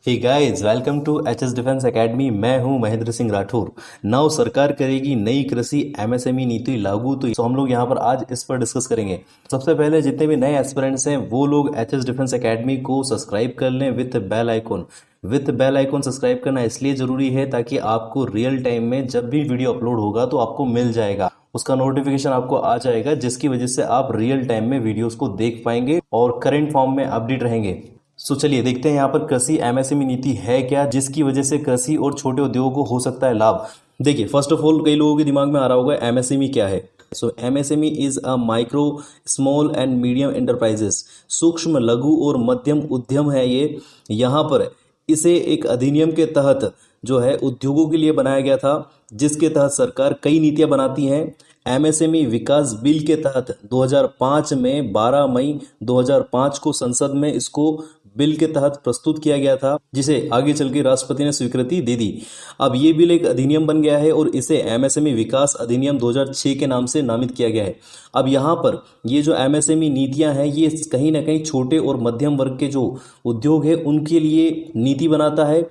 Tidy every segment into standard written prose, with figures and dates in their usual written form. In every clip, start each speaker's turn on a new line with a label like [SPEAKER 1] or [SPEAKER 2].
[SPEAKER 1] Hey guys, welcome to HS Defence Academy. मैं हूं Mahendra Singh Rathore. Now सरकार करेगी नई कृषि एमएसएमई नीति लागू, तो हम लोग यहां पर आज इस पर डिस्कस करेंगे। सबसे पहले जितने भी नए एस्पिरेंट्स हैं वो लोग एचएस डिफेंस एकेडमी को सब्सक्राइब कर लें with bell icon. With bell icon subscribe करना इसलिए जरूरी है ताकि आपको रियल टाइम में जब भी वीडियो अपलोड होगा तो आपको मिल जाएगा, उसका नोटिफिकेशन आपको आ जाएगा, जिसकी वजह से आप रियल टाइम में वीडियोस को देख पाएंगे और करंट फॉर्म में अपडेट रहेंगे। सो चलिए देखते हैं यहाँ पर कृषि एमएसएमई नीति है क्या, जिसकी वजह से कृषि और छोटे उद्योगों को हो सकता है लाभ। देखिए, फर्स्ट ऑफ ऑल कई लोगों के दिमाग में आ रहा होगा एमएसएमई क्या है। So MSME is a micro small and medium enterprises, सूक्ष्म लघु और मध्यम उद्यम है ये। यहाँ पर इसे एक अधिनियम के तहत जो है उद्योगों के लिए बनाया गया था, जिसके तहत सरकार कई नीतियां बनाती हैं। एमएसएमई विकास बिल के तहत 2005 में 12 मई 2005 को संसद में इसको बिल के तहत प्रस्तुत किया गया था, जिसे आगे चल के राष्ट्रपति ने स्वीकृति दे दी। अब ये बिल एक अधिनियम बन गया है और इसे एमएसएमई विकास अधिनियम 2006 के नाम से नामित किया गया है। अब यहाँ पर ये जो एमएसएमई नीतियां हैं ये कहीं ना कहीं छोटे और मध्यम वर्ग के जो उद्योग है उनके लिए नीति बनाता है।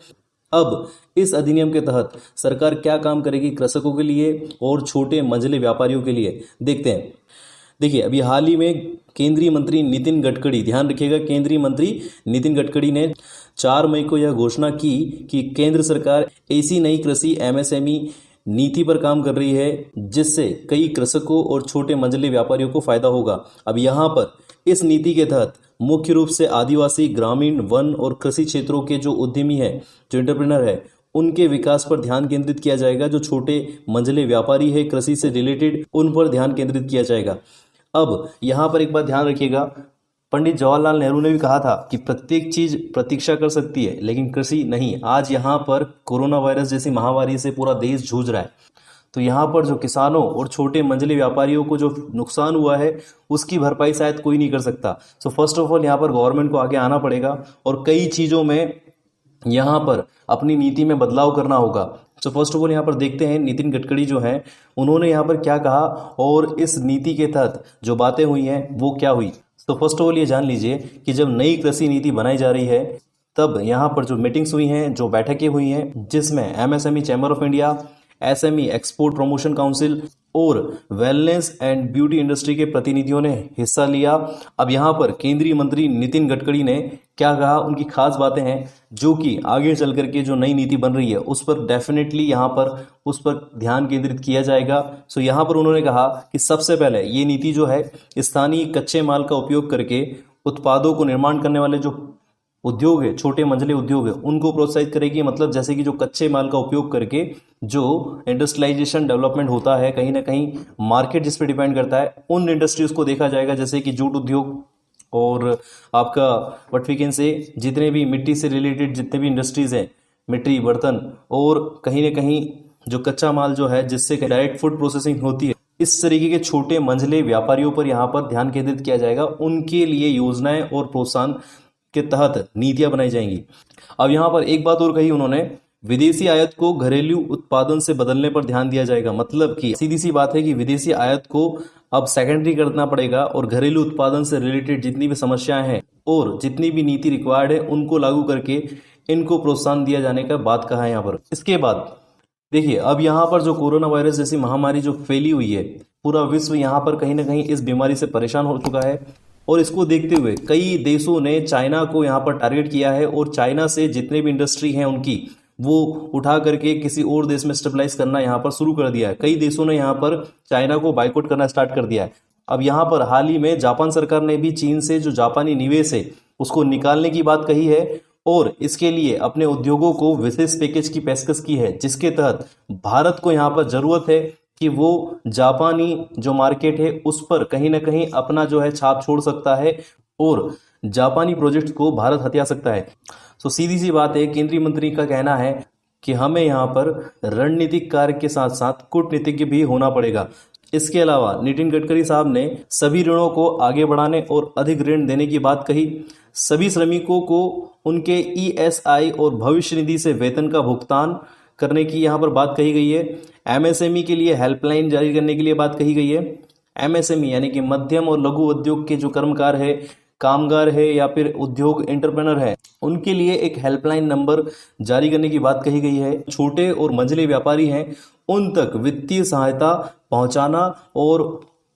[SPEAKER 1] अब इस अधिनियम के तहत सरकार क्या काम करेगी कृषकों के लिए और छोटे मंझले व्यापारियों के लिए, देखते हैं। देखिए, अभी हाल ही में केंद्रीय मंत्री नितिन गडकरी, ध्यान रखिएगा, केंद्रीय मंत्री नितिन गडकरी ने 4 मई को यह घोषणा की कि केंद्र सरकार ऐसी नई कृषि एमएसएमई नीति पर काम कर रही है जिससे कई कृषकों और छोटे मंझले व्यापारियों को फायदा होगा। अब यहाँ पर इस नीति के तहत मुख्य रूप से आदिवासी, ग्रामीण, वन और कृषि क्षेत्रों के जो उद्यमी है, जो एंटरप्रेन्योर है, उनके विकास पर ध्यान केंद्रित किया जाएगा। जो छोटे मंझले व्यापारी है कृषि से रिलेटेड, उन पर ध्यान केंद्रित किया जाएगा। अब यहाँ पर एक बात ध्यान रखिएगा, पंडित जवाहरलाल नेहरू ने भी कहा था कि प्रत्येक चीज प्रतीक्षा कर सकती है लेकिन कृषि नहीं। आज यहाँ पर कोरोना वायरस जैसी महामारी से पूरा देश जूझ रहा है, तो यहाँ पर जो किसानों और छोटे मंझले व्यापारियों को जो नुकसान हुआ है उसकी भरपाई शायद कोई नहीं कर सकता। सो फर्स्ट ऑफ ऑल यहाँ पर गवर्नमेंट को आगे आना पड़ेगा और कई चीज़ों में यहाँ पर अपनी नीति में बदलाव करना होगा। तो फर्स्ट ऑफ ऑल यहाँ पर देखते हैं नितिन गडकरी जो हैं उन्होंने यहाँ पर क्या कहा और इस नीति के तहत जो बातें हुई हैं वो क्या हुई। तो फर्स्ट ऑफ ऑल ये जान लीजिए कि जब नई कृषि नीति बनाई जा रही है तब यहाँ पर जो मीटिंग्स हुई हैं, जो बैठकें हुई हैं, जिसमें MSME chamber of India, SME export promotion council और वेलनेस एंड ब्यूटी इंडस्ट्री के प्रतिनिधियों ने हिस्सा लिया। अब यहाँ पर केंद्रीय मंत्री नितिन गडकरी ने क्या कहा, उनकी खास बातें हैं जो कि आगे चल करके जो नई नीति बन रही है उस पर डेफिनेटली यहाँ पर उस पर ध्यान केंद्रित किया जाएगा। सो यहाँ पर उन्होंने कहा कि सबसे पहले ये नीति जो है स्थानीय कच्चे माल का उपयोग करके उत्पादों को निर्माण करने वाले जो उद्योग है, छोटे मंझले उद्योग है, उनको प्रोत्साहित करेगी। मतलब जैसे कि जो कच्चे माल का उपयोग करके जो इंडस्ट्रियलाइजेशन डेवलपमेंट होता है, कहीं ना कहीं मार्केट जिस पे डिपेंड करता है, उन इंडस्ट्रीज को देखा जाएगा, जैसे कि जूट उद्योग और आपका व्हाट वी कैन से जितने भी मिट्टी से रिलेटेड जितने भी इंडस्ट्रीज हैं, मिट्टी, बर्तन और कहीं ना कहीं जो कच्चा माल जो है जिससे डायरेक्ट फूड प्रोसेसिंग होती है, इस तरीके के छोटे मंझले व्यापारियों पर यहाँ पर ध्यान केंद्रित किया जाएगा। उनके लिए योजनाएं और प्रोत्साहन के तहत नीतियां बनाई जाएंगी। अब यहाँ पर एक बात और कही उन्होंने, विदेशी आयात को घरेलू उत्पादन से बदलने पर ध्यान दिया जाएगा। मतलब कि सीधी सी बात है कि विदेशी आयात को अब सेकेंडरी करना पड़ेगा और घरेलू उत्पादन से रिलेटेड जितनी भी समस्याएं हैं और जितनी भी नीति रिक्वायर्ड है उनको लागू करके इनको प्रोत्साहन दिया जाने का बात कहा है यहाँ पर। इसके बाद देखिए, अब यहाँ पर जो कोरोना वायरस जैसी महामारी जो फैली हुई है, पूरा विश्व यहाँ पर कहीं ना कहीं इस बीमारी से परेशान हो चुका है और इसको देखते हुए कई देशों ने चाइना को यहाँ पर टारगेट किया है और चाइना से जितने भी इंडस्ट्री हैं उनकी वो उठा करके किसी और देश में स्टेबलाइज करना यहाँ पर शुरू कर दिया है। कई देशों ने यहाँ पर चाइना को बाइकआउट करना स्टार्ट कर दिया है। अब यहाँ पर हाल ही में जापान सरकार ने भी चीन से जो जापानी निवेश है उसको निकालने की बात कही है और इसके लिए अपने उद्योगों को विशेष पैकेज की पेशकश की है, जिसके तहत भारत को यहाँ पर जरूरत है कि वो जापानी जो मार्केट है उस पर कहीं ना कहीं अपना जो है छाप छोड़ सकता है और जापानी प्रोजेक्ट को भारत हथिया सकता है। तो सीधी सी बात है, केंद्रीय मंत्री का कहना है कि हमें यहाँ पर रणनीतिक कार्य के साथ साथ कूटनीतिज्ञ भी होना पड़ेगा। इसके अलावा नितिन गडकरी साहब ने सभी ऋणों को आगे बढ़ाने और अधिक ऋण देने की बात कही। सभी श्रमिकों को उनके ईएसआई और भविष्य निधि से वेतन का भुगतान करने की यहाँ पर बात कही गई है। एमएसएमई के लिए हेल्पलाइन जारी करने के लिए बात कही गई है। एमएसएमई यानी कि मध्यम और लघु उद्योग के जो कर्मकार है कामगार है या फिर उद्योग एंटरप्रेनर है, उनके लिए एक हेल्पलाइन नंबर जारी करने की बात कही गई है। छोटे और मंझले व्यापारी हैं उन तक वित्तीय सहायता पहुंचाना और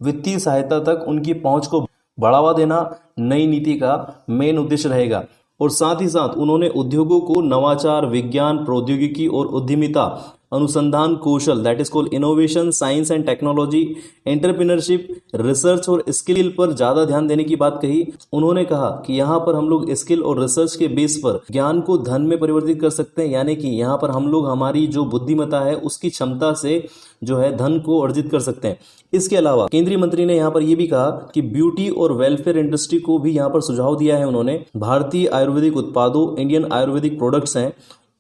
[SPEAKER 1] वित्तीय सहायता तक उनकी पहुंच को बढ़ावा देना नई नीति का मेन उद्देश्य रहेगा। और साथ ही साथ उन्होंने उद्योगों को नवाचार, विज्ञान, प्रौद्योगिकी और उद्यमिता, अनुसंधान कौशल, that is called innovation, science and technology, entrepreneurship, research और स्किल पर ज्यादा ध्यान देने की बात कही। उन्होंने कहा कि यहाँ पर हम लोग स्किल और रिसर्च के बेस पर ज्ञान को धन में परिवर्तित कर सकते हैं, यानी कि यहाँ पर हम लोग हमारी जो बुद्धिमत्ता है उसकी क्षमता से जो है धन को अर्जित कर सकते हैं। इसके अलावा केंद्रीय मंत्री ने यहाँ पर यह भी कहा कि ब्यूटी और वेलफेयर इंडस्ट्री को भी यहाँ पर सुझाव दिया है उन्होंने। भारतीय आयुर्वेदिक उत्पादों, इंडियन आयुर्वेदिक प्रोडक्ट्स हैं,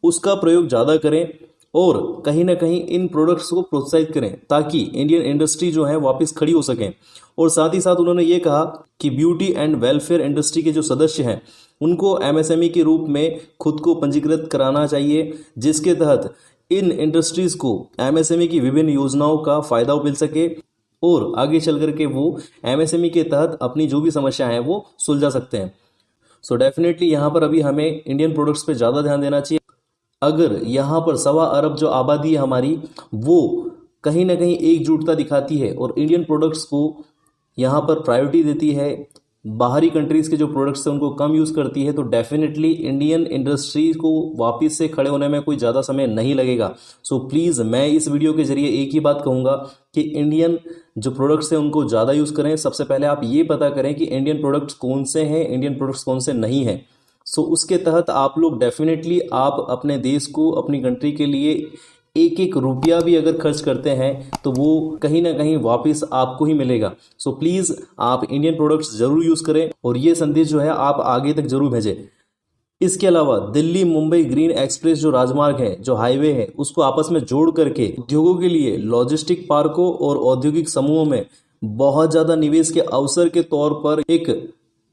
[SPEAKER 1] उसका प्रयोग ज़्यादा करें और कहीं ना कहीं इन प्रोडक्ट्स को प्रोत्साहित करें ताकि इंडियन इंडस्ट्री जो है वापस खड़ी हो सकें। और साथ ही साथ उन्होंने ये कहा कि ब्यूटी एंड वेलफेयर इंडस्ट्री के जो सदस्य हैं उनको एमएसएमई के रूप में खुद को पंजीकृत कराना चाहिए, जिसके तहत इन इंडस्ट्रीज को एमएसएमई की विभिन्न योजनाओं का फायदा मिल सके और आगे चल करके वो एमएसएमई के तहत अपनी जो भी समस्या है वो सुलझा सकते हैं। सो डेफिनेटली यहाँ पर अभी हमें इंडियन प्रोडक्ट्स पे ज़्यादा ध्यान देना चाहिए। अगर यहाँ पर 1.25 अरब जो आबादी है हमारी, वो कहीं ना कहीं एकजुटता दिखाती है और इंडियन प्रोडक्ट्स को यहाँ पर प्रायोरिटी देती है, बाहरी कंट्रीज़ के जो प्रोडक्ट्स हैं उनको कम यूज़ करती है, तो डेफिनेटली इंडियन इंडस्ट्री को वापस से खड़े होने में कोई ज़्यादा समय नहीं लगेगा। सो प्लीज़ मैं इस वीडियो के जरिए एक ही बात कहूँगा कि इंडियन जो प्रोडक्ट्स हैं उनको ज़्यादा यूज़ करें। सबसे पहले आप ये पता करें कि इंडियन प्रोडक्ट्स कौन से हैं, इंडियन प्रोडक्ट्स कौन से नहीं हैं। सो उसके तहत आप लोग डेफिनेटली आप अपने देश को, अपनी कंट्री के लिए एक एक रुपया भी अगर खर्च करते हैं तो वो कहीं ना कहीं वापस आपको ही मिलेगा। सो प्लीज़ आप इंडियन प्रोडक्ट्स ज़रूर यूज़ करें और ये संदेश जो है आप आगे तक जरूर भेजें। इसके अलावा दिल्ली मुंबई ग्रीन एक्सप्रेस जो राजमार्ग है, जो हाईवे है, उसको आपस में जोड़ करके उद्योगों के लिए लॉजिस्टिक पार्कों और औद्योगिक समूहों में बहुत ज़्यादा निवेश के अवसर के तौर पर एक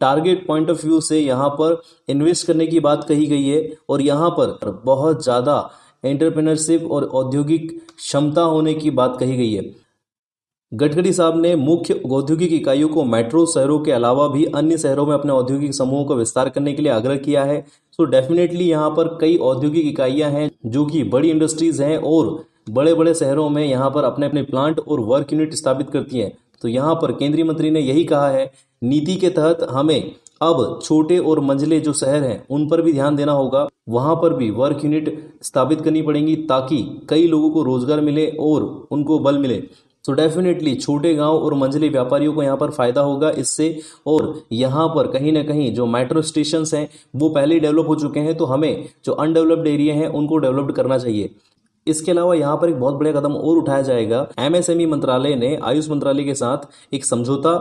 [SPEAKER 1] टारगेट पॉइंट ऑफ व्यू से यहाँ पर इन्वेस्ट करने की बात कही गई है और यहाँ पर बहुत ज़्यादा एंटरप्रेन्योरशिप और औद्योगिक क्षमता होने की बात कही गई है। गडकरी साहब ने मुख्य औद्योगिक इकाइयों को मेट्रो शहरों के अलावा भी अन्य शहरों में अपने औद्योगिक समूहों का विस्तार करने के लिए आग्रह किया है। सो डेफिनेटली यहाँ पर कई औद्योगिक इकाइयाँ हैं जो कि बड़ी इंडस्ट्रीज हैं और बड़े बड़े शहरों में यहाँ पर अपने अपने प्लांट और वर्क यूनिट स्थापित करती हैं। तो यहाँ पर केंद्रीय मंत्री ने यही कहा है, नीति के तहत हमें अब छोटे और मंझले जो शहर हैं उन पर भी ध्यान देना होगा, वहाँ पर भी वर्क यूनिट स्थापित करनी पड़ेंगी ताकि कई लोगों को रोजगार मिले और उनको बल मिले। तो डेफिनेटली छोटे गांव और मंझले व्यापारियों को यहाँ पर फायदा होगा इससे। और यहाँ पर कहीं ना कहीं जो मेट्रो स्टेशन हैं वो पहले ही डेवलप हो चुके हैं, तो हमें जो अनडेवलप्ड एरिया हैं उनको डेवलप्ड करना चाहिए। इसके अलावा यहाँ पर एक बहुत बड़ा कदम और उठाया जाएगा। एमएसएमई मंत्रालय ने आयुष मंत्रालय के साथ एक समझौता,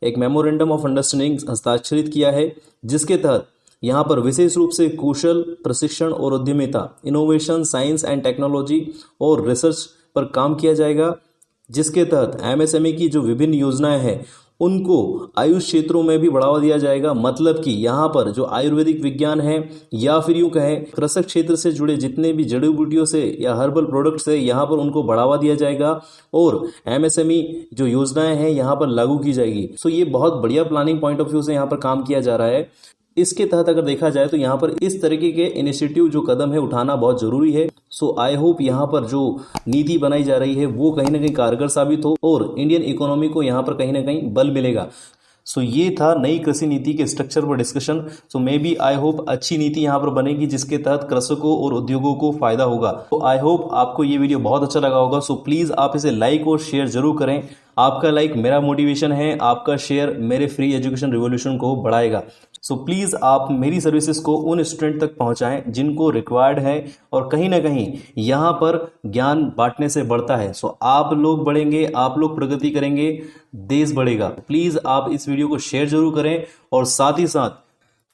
[SPEAKER 1] एक मेमोरेंडम ऑफ अंडरस्टैंडिंग हस्ताक्षरित किया है, जिसके तहत यहाँ पर विशेष रूप से कौशल प्रशिक्षण और उद्यमिता, इनोवेशन, साइंस एंड टेक्नोलॉजी और रिसर्च पर काम किया जाएगा, जिसके तहत एमएसएमई की जो विभिन्न योजनाएं हैं उनको आयुष क्षेत्रों में भी बढ़ावा दिया जाएगा। मतलब कि यहाँ पर जो आयुर्वेदिक विज्ञान है या फिर यूँ कहें कृषि क्षेत्र से जुड़े जितने भी जड़ी बूटियों से या हर्बल प्रोडक्ट्स है यहाँ पर उनको बढ़ावा दिया जाएगा और एमएसएमई जो योजनाएं हैं यहाँ पर लागू की जाएगी। सो ये बहुत बढ़िया प्लानिंग पॉइंट ऑफ व्यू से यहाँ पर काम किया जा रहा है। इसके तहत अगर देखा जाए तो यहाँ पर इस तरीके के इनिशिएटिव जो कदम है उठाना बहुत जरूरी है। सो आई होप यहाँ पर जो नीति बनाई जा रही है वो कहीं ना कहीं कारगर साबित हो और इंडियन इकोनॉमी को यहाँ पर कहीं ना कहीं बल मिलेगा। सो ये था नई कृषि नीति के स्ट्रक्चर पर discussion. So maybe I hope अच्छी नीति यहाँ पर बनेगी जिसके तहत कृषकों और उद्योगों को फायदा होगा। तो आई होप आपको ये वीडियो बहुत अच्छा लगा होगा। सो प्लीज आप इसे लाइक और शेयर जरूर करें। आपका लाइक मेरा मोटिवेशन है, आपका शेयर मेरे फ्री एजुकेशन रिवॉल्यूशन को बढ़ाएगा। सो प्लीज़ आप मेरी सर्विसेज को उन स्टूडेंट तक पहुंचाएं जिनको रिक्वायर्ड है और कहीं ना कहीं यहाँ पर ज्ञान बांटने से बढ़ता है। सो आप लोग बढ़ेंगे, आप लोग प्रगति करेंगे, देश बढ़ेगा। प्लीज़ आप इस वीडियो को शेयर जरूर करें और साथ ही साथ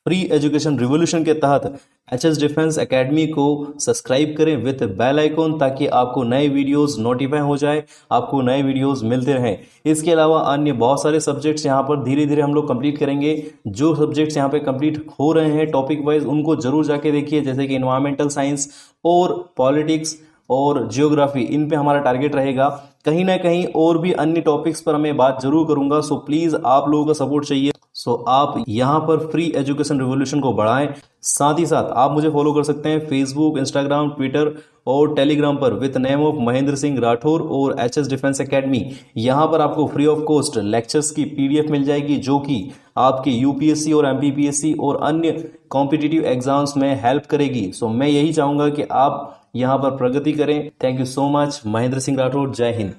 [SPEAKER 1] फ्री एजुकेशन रिवॉल्यूशन के तहत एचएस डिफेंस एकेडमी को सब्सक्राइब करें विथ बेल आइकॉन ताकि आपको नए वीडियोस नोटिफाई हो जाए, आपको नए वीडियोस मिलते रहें। इसके अलावा अन्य बहुत सारे सब्जेक्ट्स यहाँ पर धीरे धीरे हम लोग कंप्लीट करेंगे। जो सब्जेक्ट्स यहाँ पे कंप्लीट हो रहे हैं टॉपिक वाइज उनको जरूर जाके देखिए, जैसे कि इन्वायरमेंटल साइंस और पॉलिटिक्स और जियोग्राफी, इन पे हमारा टारगेट रहेगा। कहीं ना कहीं और भी अन्य टॉपिक्स पर मैं बात जरूर करूंगा। सो प्लीज़ आप लोगों का सपोर्ट चाहिए। सो आप यहाँ पर फ्री एजुकेशन रिवॉल्यूशन को बढ़ाएं। साथ ही साथ आप मुझे फॉलो कर सकते हैं फेसबुक, इंस्टाग्राम, ट्विटर और टेलीग्राम पर with name of Mahendra Singh Rathore और एचएस डिफेंस एकेडमी। यहाँ पर आपको फ्री ऑफ कॉस्ट लेक्चर्स की पीडीएफ मिल जाएगी जो कि आपके यूपीएससी और एमपीपीएससी और अन्य कॉम्पिटिटिव एग्जाम्स में हेल्प करेगी। सो मैं यही चाहूँगा कि आप यहाँ पर प्रगति करें। Thank you so much. Mahendra Singh Rathore, जय हिंद।